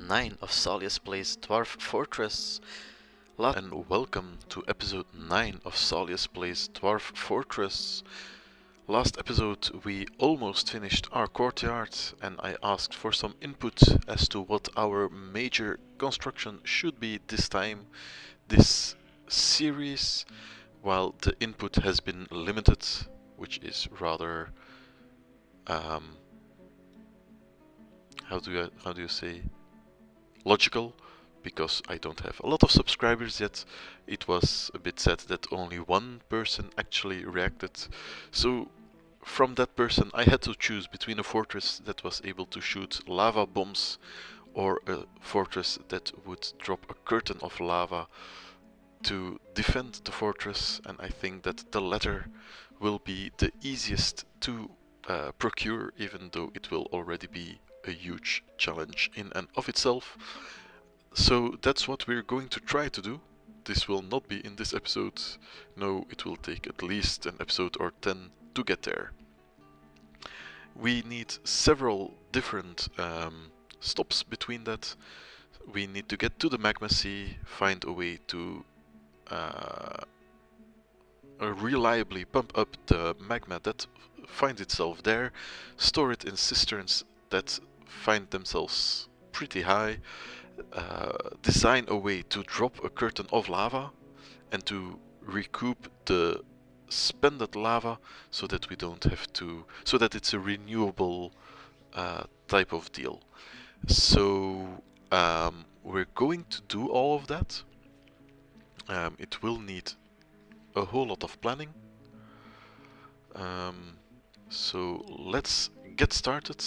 9 of Saulius Plays Dwarf Fortress. And welcome to episode 9 of Saulius Plays Dwarf Fortress. Last episode we almost finished our courtyard and I asked for some input as to what our major construction should be this time, this series, while the input has been limited, which is rather how do you say, logical, because I don't have a lot of subscribers yet. It was a bit sad that only one person actually reacted. So from that person I had to choose between a fortress that was able to shoot lava bombs or a fortress that would drop a curtain of lava to defend the fortress, and I think that the latter will be the easiest to procure, even though it will already be a huge challenge in and of itself. So that's what we're going to try to do. This will not be in this episode. No, it will take at least an episode or 10 to get there. We need several different stops between that. We need to get to the magma sea, find a way to reliably pump up the magma that finds itself there, store it in cisterns that find themselves pretty high, design a way to drop a curtain of lava and to recoup the spended lava so that we don't have to, so that it's a renewable type of deal. So we're going to do all of that. It will need a whole lot of planning. So let's get started.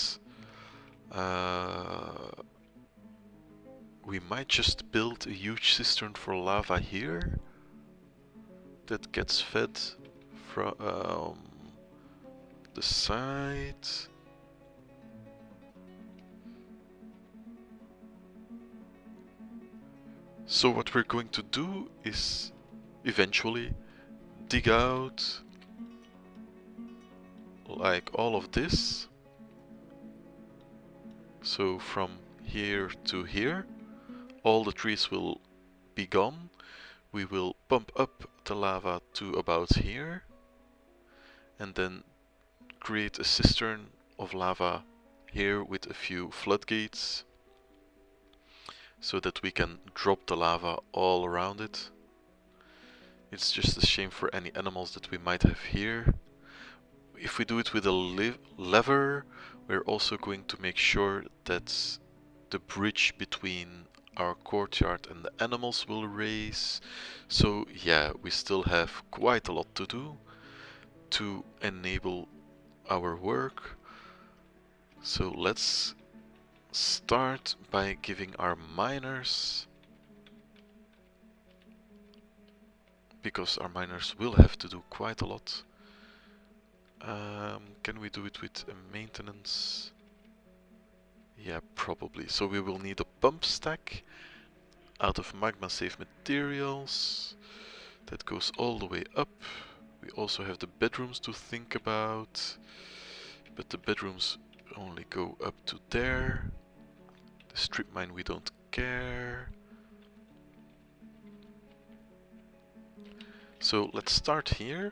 We might just build a huge cistern for lava here that gets fed from the side. So what we're going to do is eventually dig out like all of this. So from here to here, all the trees will be gone. We will pump up the lava to about here and then create a cistern of lava here with a few floodgates so that we can drop the lava all around it. It's just a shame for any animals that we might have here. If we do it with a lever, we're also going to make sure that the bridge between our courtyard and the animals will raise. So yeah, we still have quite a lot to do to enable our work. So let's start by giving our miners, because our miners will have to do quite a lot. Can we do it with a maintenance? Yeah, probably. So we will need a pump stack out of magma safe materials that goes all the way up. We also have the bedrooms to think about, but the bedrooms only go up to there. The strip mine, we don't care. So let's start here.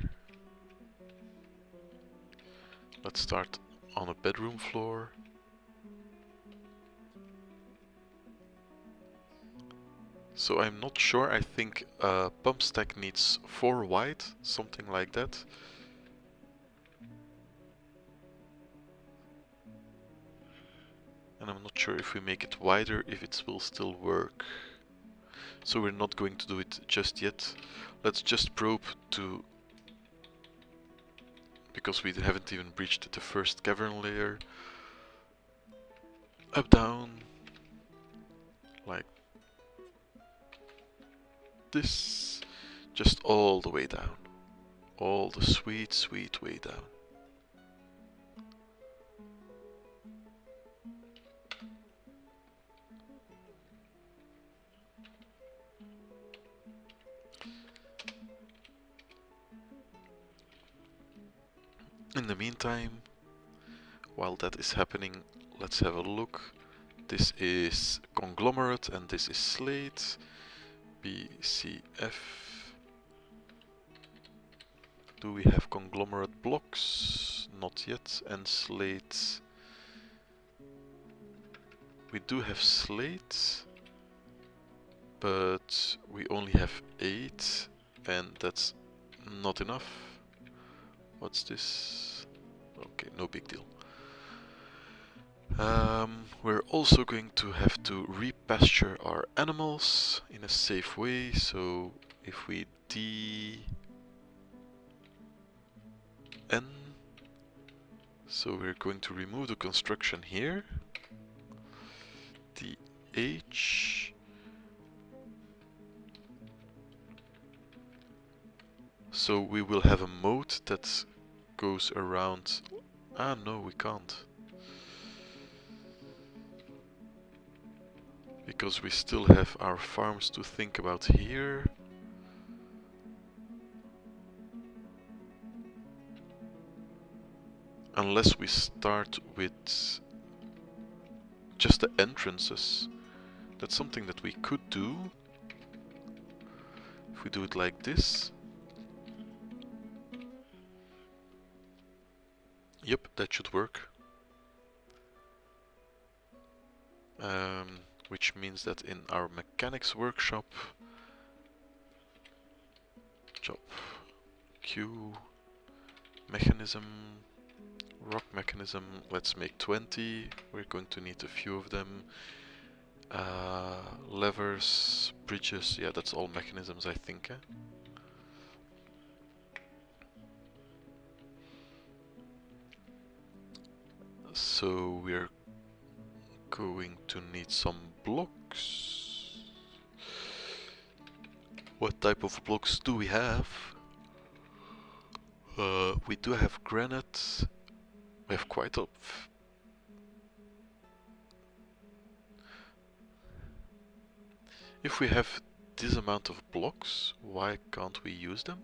Let's start on a bedroom floor. So I'm not sure, I think a pump stack needs 4 wide, something like that. And I'm not sure if we make it wider, if it will still work. So we're not going to do it just yet. Let's just probe to, because we haven't even breached the first cavern layer. Up, down, like this, just all the way down, all the sweet, sweet way down. In the meantime, while that is happening, let's have a look. This is conglomerate and this is slate. BCF. Do we have conglomerate blocks? Not yet. And slate. We do have slate, but we only have 8, and that's not enough. What's this? Okay, no big deal. We're also going to have to repasture our animals in a safe way, so if we DN, so we're going to remove the construction here, DH, so we will have a moat that goes around. Ah, no, we can't. Because we still have our farms to think about here. Unless we start with just the entrances. That's something that we could do. If we do it like this. Yep, that should work. Which means that in our mechanics workshop, job Q mechanism, rock mechanism, let's make 20. We're going to need a few of them. Levers, bridges, yeah, that's all mechanisms, I think. So we're going to need some blocks. What type of blocks do we have? We do have granite. We have quite a... If we have this amount of blocks, why can't we use them?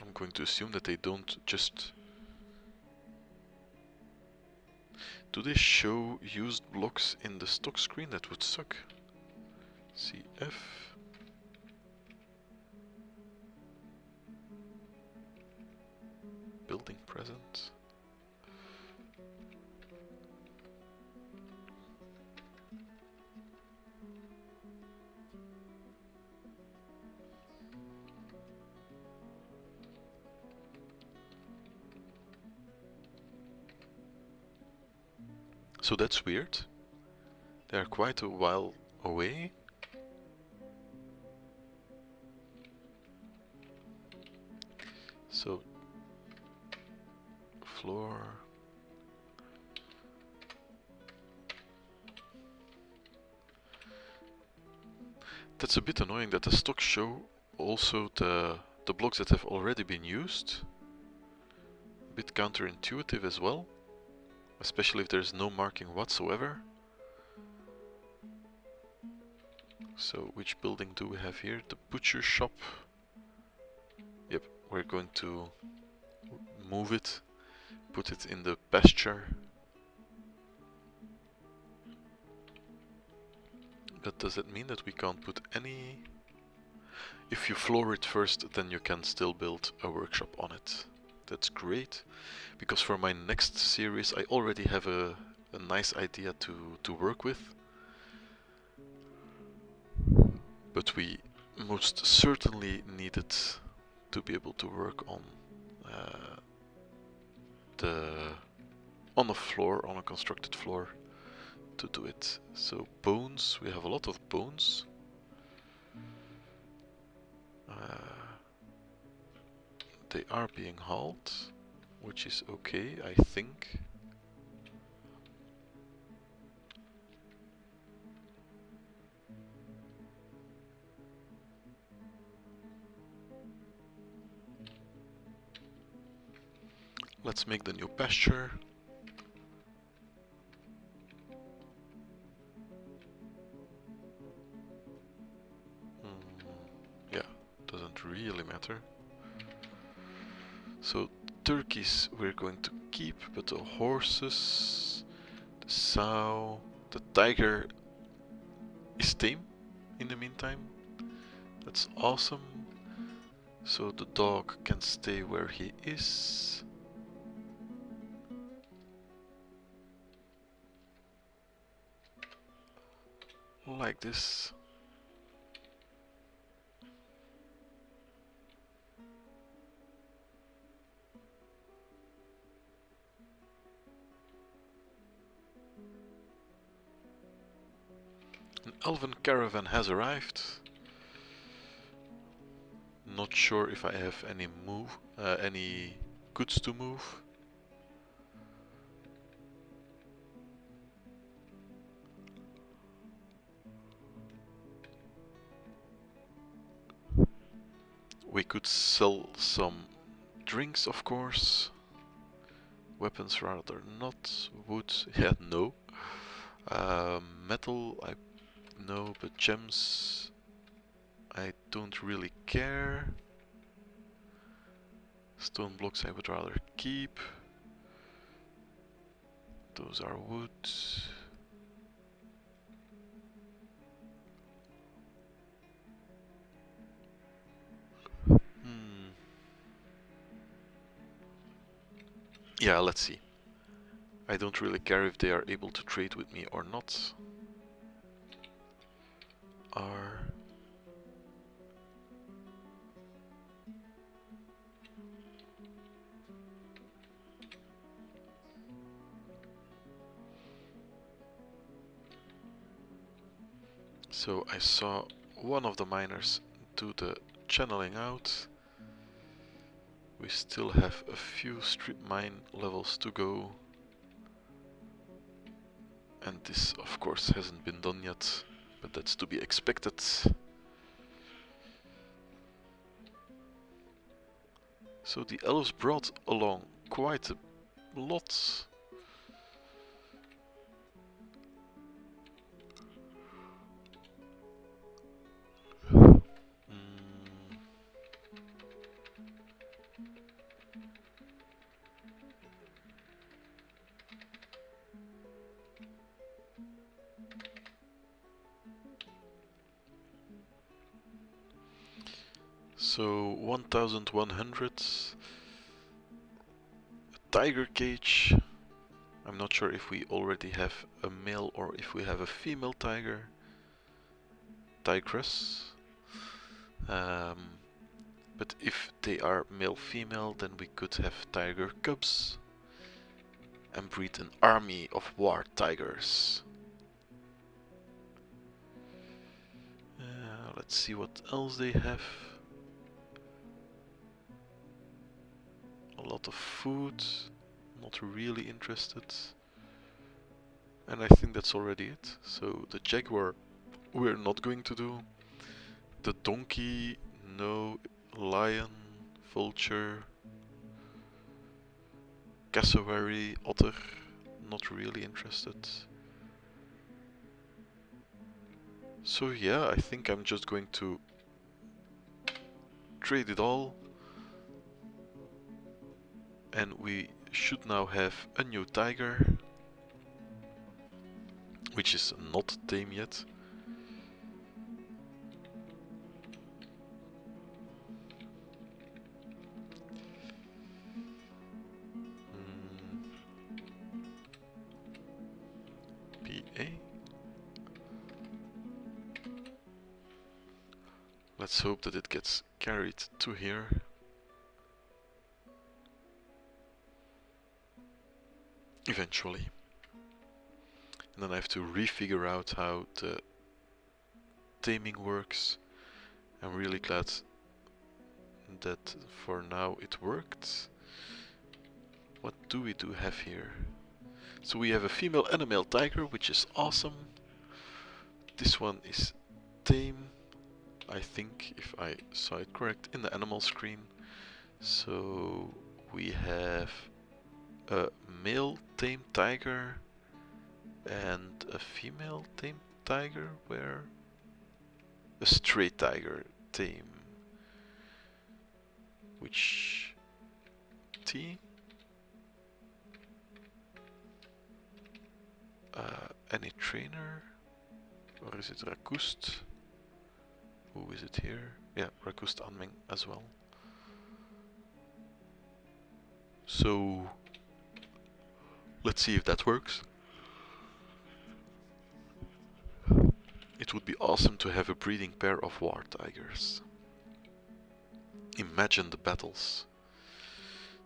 I'm going to assume that they don't just... Do they show used blocks in the stock screen? That would suck. CF. Building present. So that's weird. They are quite a while away. So floor. That's a bit annoying that the stocks show also the blocks that have already been used. A bit counterintuitive as well. Especially if there's no marking whatsoever. So which building do we have here? The butcher shop. Yep, we're going to move it, put it in the pasture. But does it mean that we can't put any... If you floor it first, then you can still build a workshop on it. That's great, because for my next series I already have a nice idea to work with. But we most certainly needed to be able to work on on a floor, on a constructed floor, to do it. So bones, we have a lot of bones. They are being hauled, which is okay, I think. Let's make the new pasture. Yeah, doesn't really matter. So turkeys we're going to keep, but the horses, the sow, the tiger is tame in the meantime. That's awesome. So the dog can stay where he is. Like this. An elven caravan has arrived. Not sure if I have any goods to move. We could sell some drinks, of course. Weapons rather not. Wood, yeah, no. Metal, no, but gems, I don't really care. Stone blocks I would rather keep. Those are wood. Yeah, let's see. I don't really care if they are able to trade with me or not. So I saw one of the miners do the channeling out. We still have a few strip mine levels to go. And this of course hasn't been done yet, but that's to be expected. So the elves brought along quite a lot. So 1100. A tiger cage. I'm not sure if we already have a male or if we have a female tiger. Tigress. But if they are male-female, then we could have tiger cubs and breed an army of war tigers. Let's see what else they have. A lot of food, not really interested. And I think that's already it. So the jaguar we're not going to do. The donkey, no. Lion, vulture, cassowary, otter, not really interested. So yeah, I think I'm just going to trade it all. And we should now have a new tiger, which is not tame yet. PA. Let's hope that it gets carried to here. Eventually. And then I have to refigure out how the taming works. I'm really glad that for now it worked. What do we have here? So we have a female and a male tiger, which is awesome. This one is tame, I think, if I saw it correct, in the animal screen. So we have a male tame tiger and a female tame tiger, where a stray tiger tame, which T. Any trainer? Or is it Rakust? Who is it here? Yeah, Rakust Anming as well. So let's see if that works. It would be awesome to have a breeding pair of war tigers. Imagine the battles.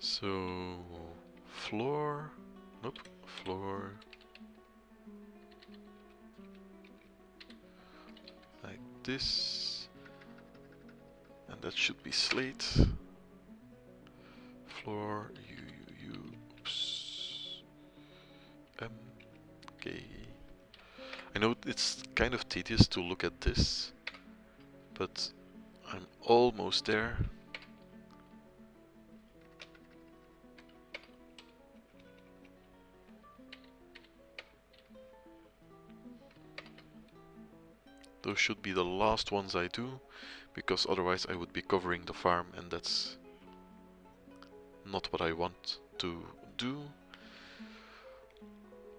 So floor, nope, floor. Like this. And that should be slate. Floor, oops. K. I know it's kind of tedious to look at this, but I'm almost there. Those should be the last ones I do, because otherwise I would be covering the farm, and that's not what I want to do.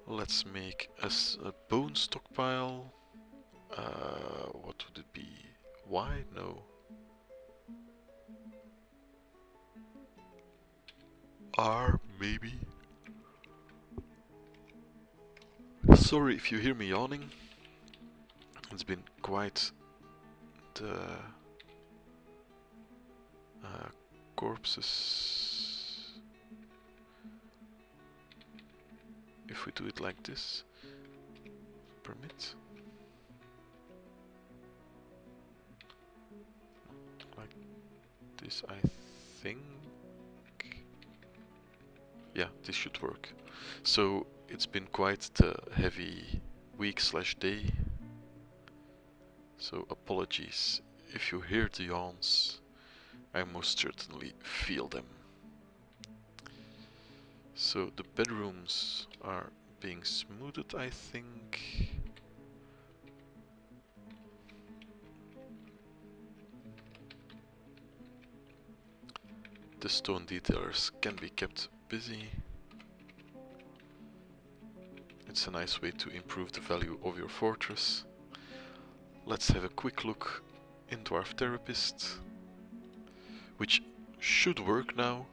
Let's make us a bone stockpile. What would it be? Y? No. R, maybe? Sorry if you hear me yawning. It's been quite the corpses. If we do it like this, permit. Like this, I think. Yeah, this should work. So it's been quite the heavy week/day. So apologies if you hear the yawns. I most certainly feel them. So the bedrooms are being smoothed, I think. The stone detailers can be kept busy. It's a nice way to improve the value of your fortress. Let's have a quick look in Dwarf Therapist, which should work now.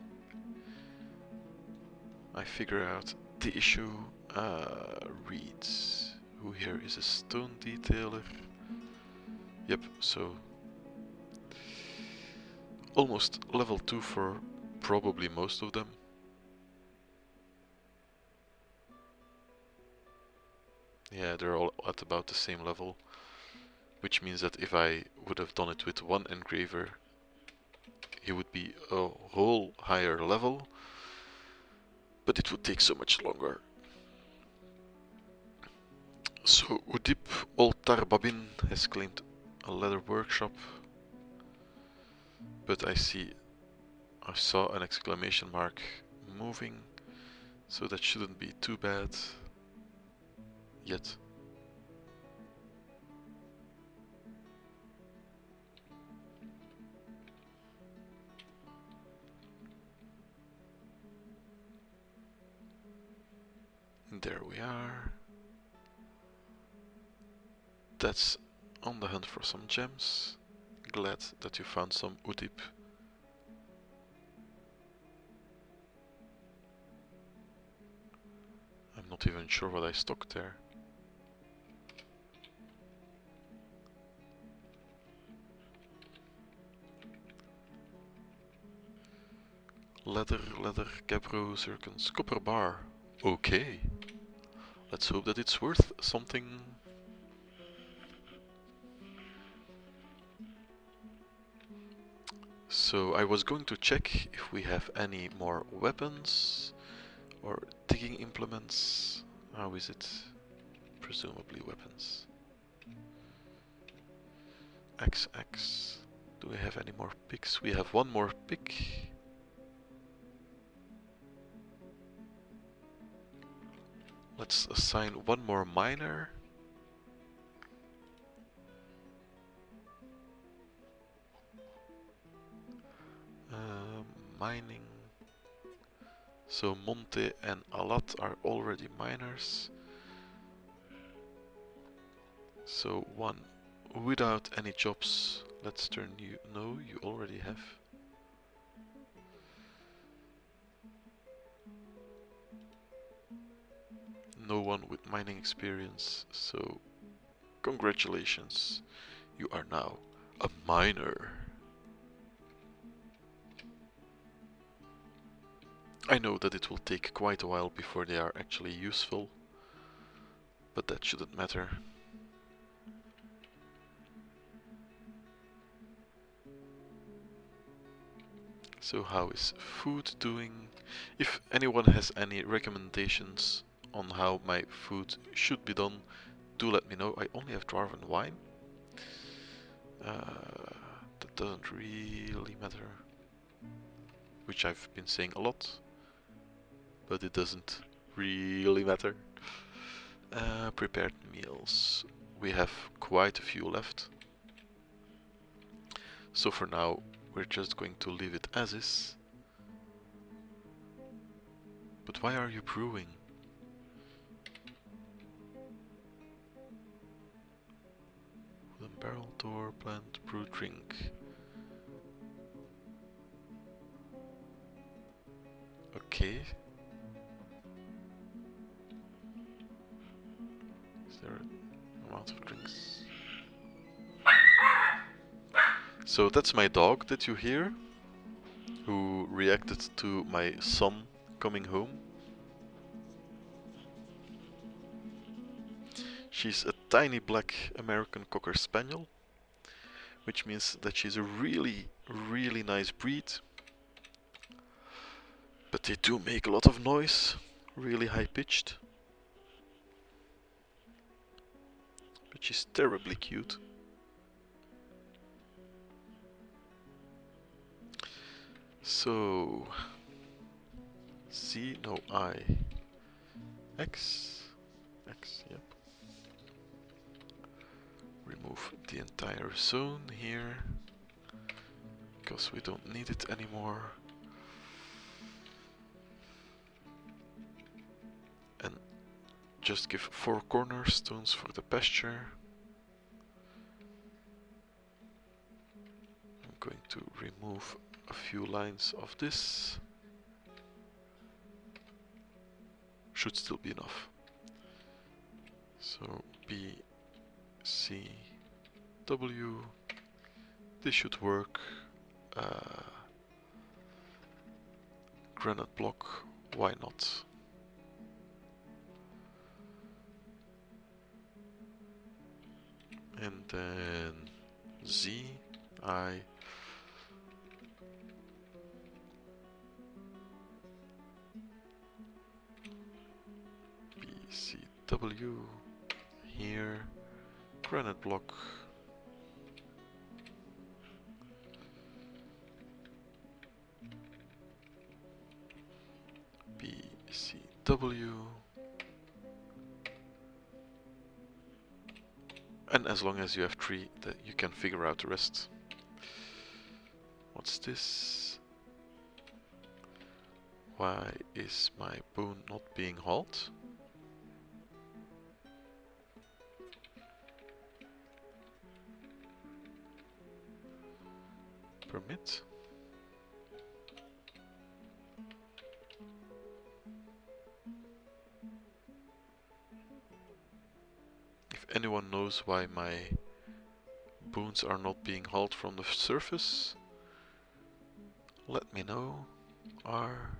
I figure out the issue. Reads. Who here is a stone detailer? Yep, so almost level 2 for probably most of them. Yeah, they're all at about the same level, which means that if I would have done it with one engraver, he would be a whole higher level, but it would take so much longer. So Udip Oltar Babin has claimed a leather workshop, but I saw an exclamation mark moving, so that shouldn't be too bad yet. There we are. That's on the hunt for some gems. Glad that you found some Udip. I'm not even sure what I stocked there. Leather, Gabbro, Zircons, copper bar. Okay. Let's hope that it's worth something. So I was going to check if we have any more weapons or digging implements. How is it? Presumably weapons. XX. Do we have any more picks? We have one more pick. Let's assign one more miner. Mining. So Monte and Alat are already miners. So one without any jobs. Let's turn you. No, you already have. No one with mining experience. So congratulations. You are now a miner. I know that it will take quite a while before they are actually useful, but that shouldn't matter. So how is food doing? If anyone has any recommendations on how my food should be done, do let me know. I only have Dwarf and wine. That doesn't really matter. Which I've been saying a lot, but it doesn't really matter. Prepared meals. We have quite a few left. So for now, we're just going to leave it as is. But why are you brewing? Wooden barrel, door, plant, brew, drink. Okay. Is there an amount of drinks? So that's my dog that you hear, who reacted to my son coming home. She's a tiny black American Cocker Spaniel, which means that she's a really, really nice breed. But they do make a lot of noise, really high pitched. But she's terribly cute. So C, no I, X, yep. Remove the entire zone here, because we don't need it anymore. And just give 4 cornerstones for the pasture. I'm going to remove a few lines of this. Should still be enough. So B, C, W. This should work. Granite block, why not? And then Z, I, B, C, W, here, granite block, B, C, W, and as long as you have 3, that you can figure out the rest. What's this? Why is my bone not being hauled? Permit. If anyone knows why my boons are not being hauled from the surface, let me know. R.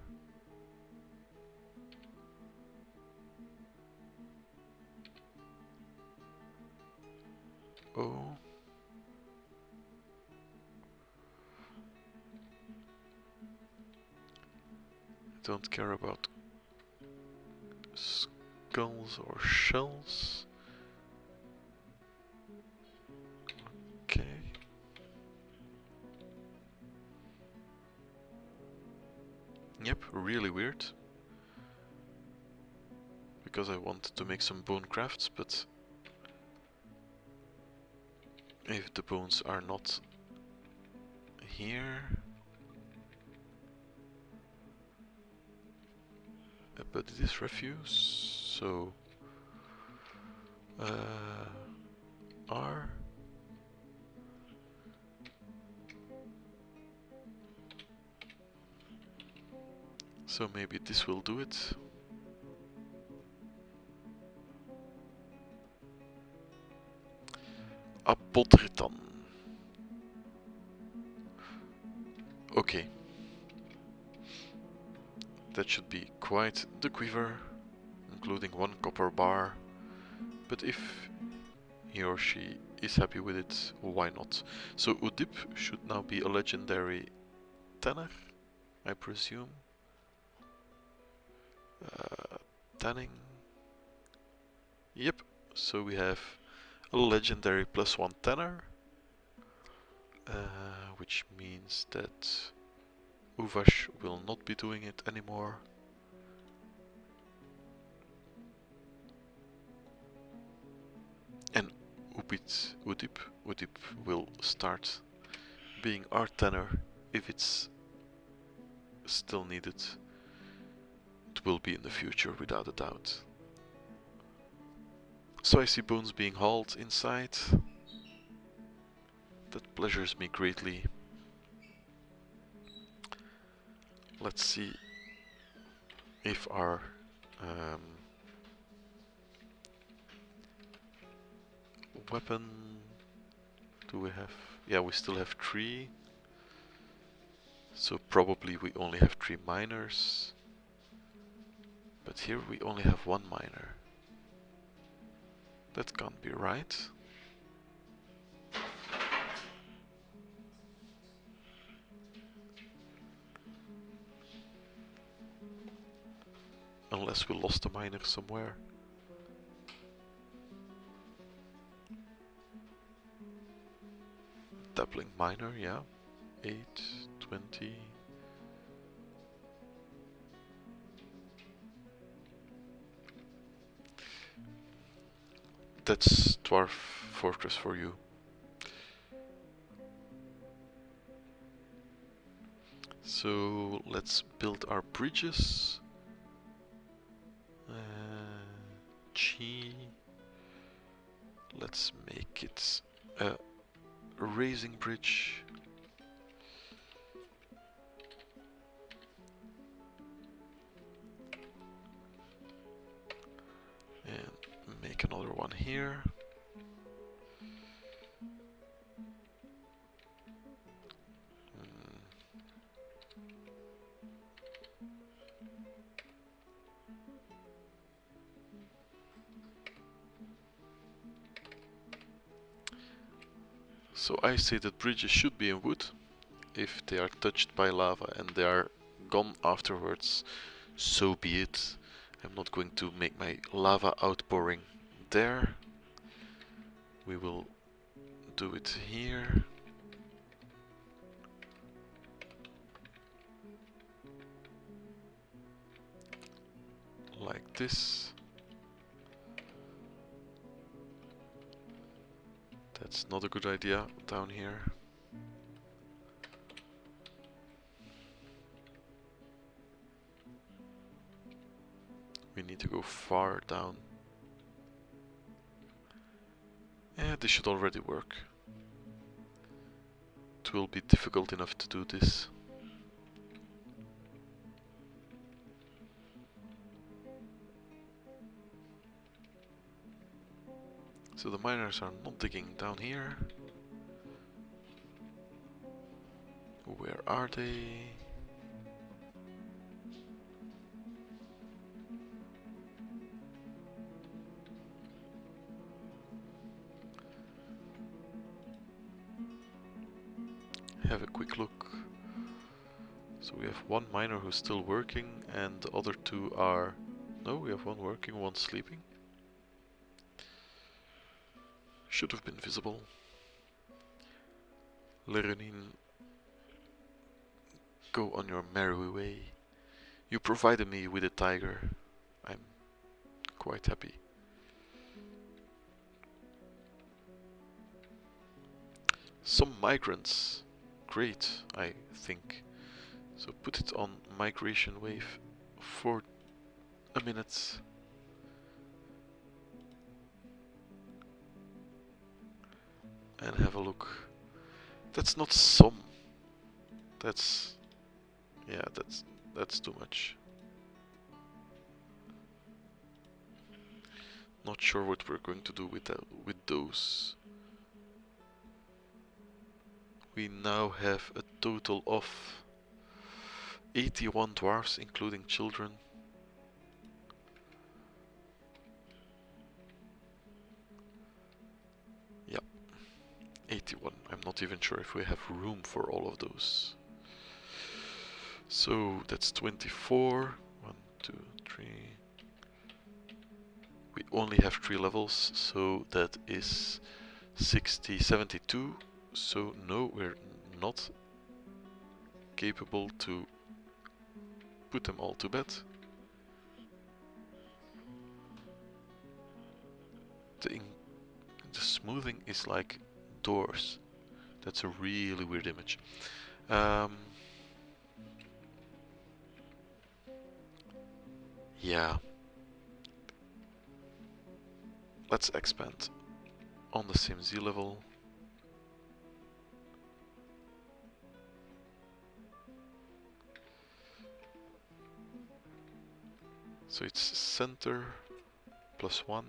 O. I don't care about skulls or shells. Okay. Yep, really weird. Because I wanted to make some bone crafts, but if the bones are not here, but it is refuse, so R. So maybe this will do it. Apotretan. Okay. That should be quite the quiver, including 1 copper bar. But if he or she is happy with it, why not? So Udip should now be a legendary tanner, I presume. Tanning. Yep, so we have a legendary +1 tanner, which means that Uvash will not be doing it anymore. And Udip will start being our tanner if it's still needed. It will be in the future without a doubt. So I see bones being hauled inside. That pleasures me greatly. Let's see if our weapon, do we have? Yeah, we still have 3. So probably we only have 3 miners. But here we only have 1 miner. That can't be right. Unless we lost a miner somewhere. Dabbling miner, yeah. 8, 20. That's Dwarf Fortress for you. So let's build our bridges. G. Let's make it a raising bridge. And make another one here. So I say that bridges should be in wood. If they are touched by lava and they are gone afterwards, so be it. I'm not going to make my lava outpouring there. We will do it here. Like this. That's not a good idea down here. We need to go far down. Yeah, this should already work. It will be difficult enough to do this. So the miners are not digging down here. Where are they? Have a quick look. So we have 1 miner who's still working and the other 2 are... No, we have 1 working, 1 sleeping. Should have been visible. Lerenin, go on your merry way. You provided me with a tiger. I'm quite happy. Some migrants. Great, I think. So put it on migration wave 4 a minute. And have a look. That's not some. That's... yeah, that's too much. Not sure what we're going to do with that, with those. We now have a total of 81 dwarfs, including children. Yeah, 81. I'm not even sure if we have room for all of those. So that's 24. 1, 2, 3. We only have 3 levels, so that is 60, 72. So no, we're not capable to put them all to bed. The smoothing is like doors. That's a really weird image. Yeah. Let's expand on the same Z level. So it's center +1.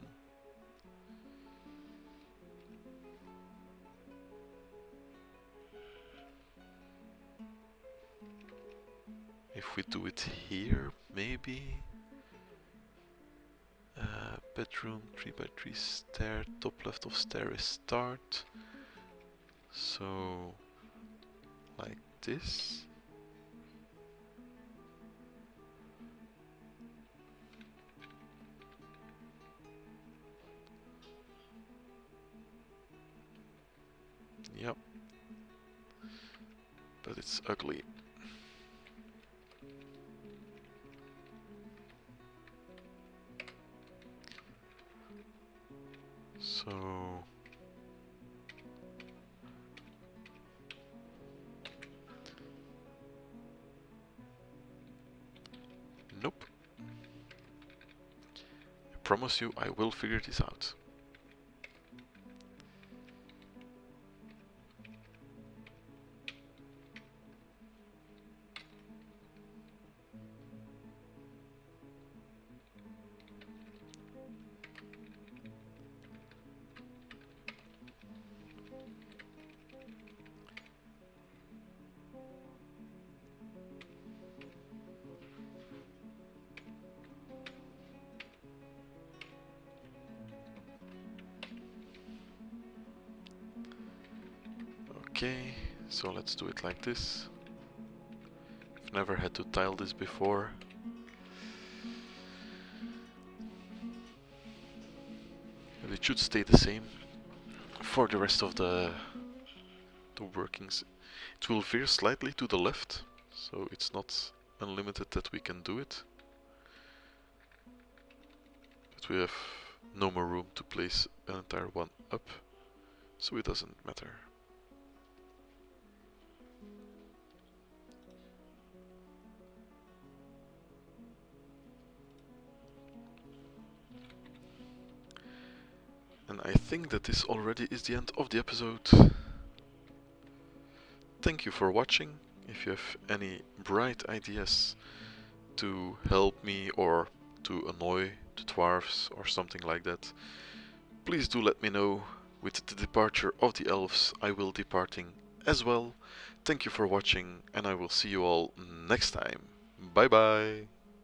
If we do it here, maybe. Bedroom, 3x3 stair, top left of stair is start. So, like this. Yep. But it's ugly. So... nope. I promise you I will figure this out. Okay, so let's do it like this. I've never had to tile this before. And it should stay the same for the rest of the workings. It will veer slightly to the left, so it's not unlimited that we can do it. But we have no more room to place an entire one up, so it doesn't matter. And I think that this already is the end of the episode. Thank you for watching. If you have any bright ideas to help me or to annoy the dwarves or something like that, please do let me know. With the departure of the elves, I will departing as well. Thank you for watching, and I will see you all next time. Bye bye!